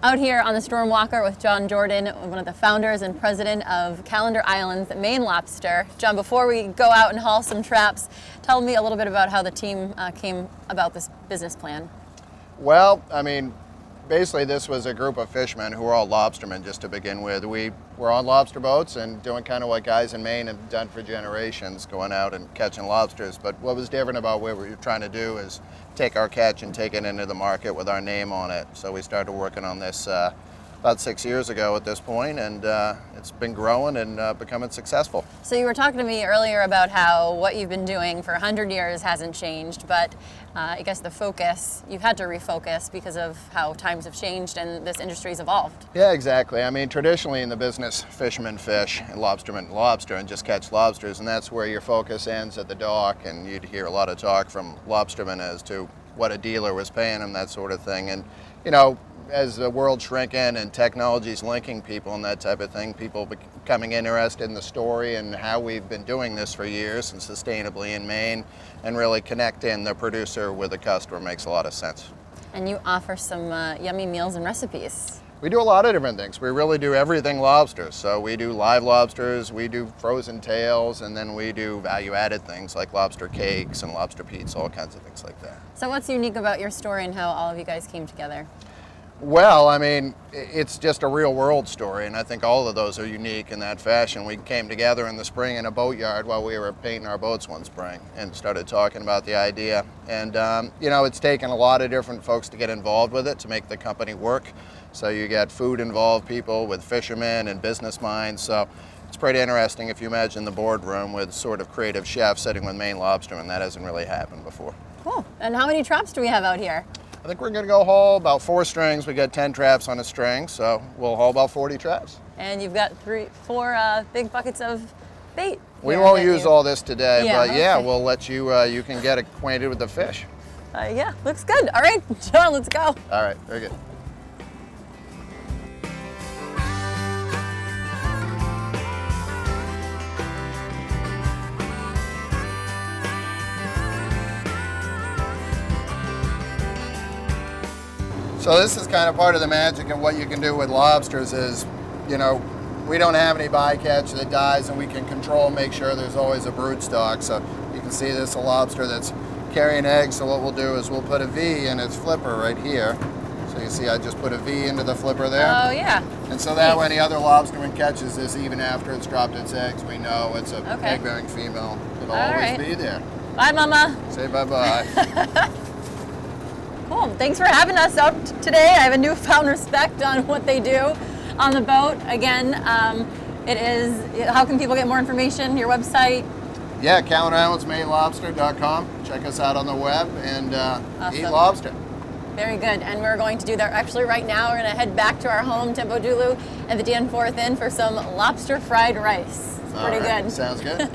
Out here on the Storm Walker with John Jordon, one of the founders and president of Calendar Island's Maine Lobster. John, before we go out and haul some traps, tell me a little bit about how the team came about this business plan. Well, I mean, basically this was a group of fishermen who were all lobstermen just to begin with. We were on lobster boats and doing kind of what guys in Maine have done for generations, going out and catching lobsters. But what was different about what we were trying to do is take our catch and take it into the market with our name on it. So we started working on this about 6 years ago at this point, and it's been growing and becoming successful. So you were talking to me earlier about how what you've been doing for 100 years hasn't changed, but I guess the focus, you've had to refocus because of how times have changed and this industry's evolved. Yeah, exactly. I mean, traditionally in the business, fishermen fish and lobstermen lobster and just catch lobsters, and that's where your focus ends at the dock, and you'd hear a lot of talk from lobstermen as to what a dealer was paying them, that sort of thing. And, you know, as the world's shrinking and technology's linking people and that type of thing, people becoming interested in the story and how we've been doing this for years and sustainably in Maine, and really connecting the producer with the customer makes a lot of sense. And you offer some yummy meals and recipes. We do a lot of different things. We really do everything lobster. So we do live lobsters, we do frozen tails, and then we do value-added things like lobster cakes and lobster pizza, all kinds of things like that. So what's unique about your story and how all of you guys came together? Well, I mean, it's just a real world story, and I think all of those are unique in that fashion. We came together in the spring in a boatyard while we were painting our boats one spring and started talking about the idea. And, you know, it's taken a lot of different folks to get involved with it to make the company work. So you get food involved people with fishermen and business minds. So it's pretty interesting if you imagine the boardroom with sort of creative chefs sitting with Maine lobstermen. That hasn't really happened before. Cool. And how many traps do we have out here? I think we're going to go haul about 4 strings. We got 10 traps on a string, so we'll haul about 40 traps. And you've got 4 big buckets of bait. We won't use all this today, Yeah, but yeah, okay. we'll let you, you can get acquainted with the fish. Yeah, looks good. All right, John, let's go. All right, very good. So this is kind of part of the magic of what you can do with lobsters is, you know, we don't have any bycatch that dies, and we can control and make sure there's always a brood stock. So you can see this is a lobster that's carrying eggs. So what we'll do is we'll put a V in its flipper right here. So you see I just put a V into the flipper there. Oh, yeah. And so that way any other lobsterman catches this, even after it's dropped its eggs, we know it's a egg-bearing female. It'll always be there. Bye, Mama. Say bye-bye. Cool. Thanks for having us out today. I have a newfound respect on what they do on the boat. Again, it is, how can people get more information? Your website? Yeah, CalendarIslandsMaineLobster.com. Check us out on the web and Awesome. eat lobster. Very good. And we're going to do that actually right now. We're going to head back to our home, Tempodulu, and the Dan Fourth Inn for some lobster fried rice. It's pretty good. Sounds good.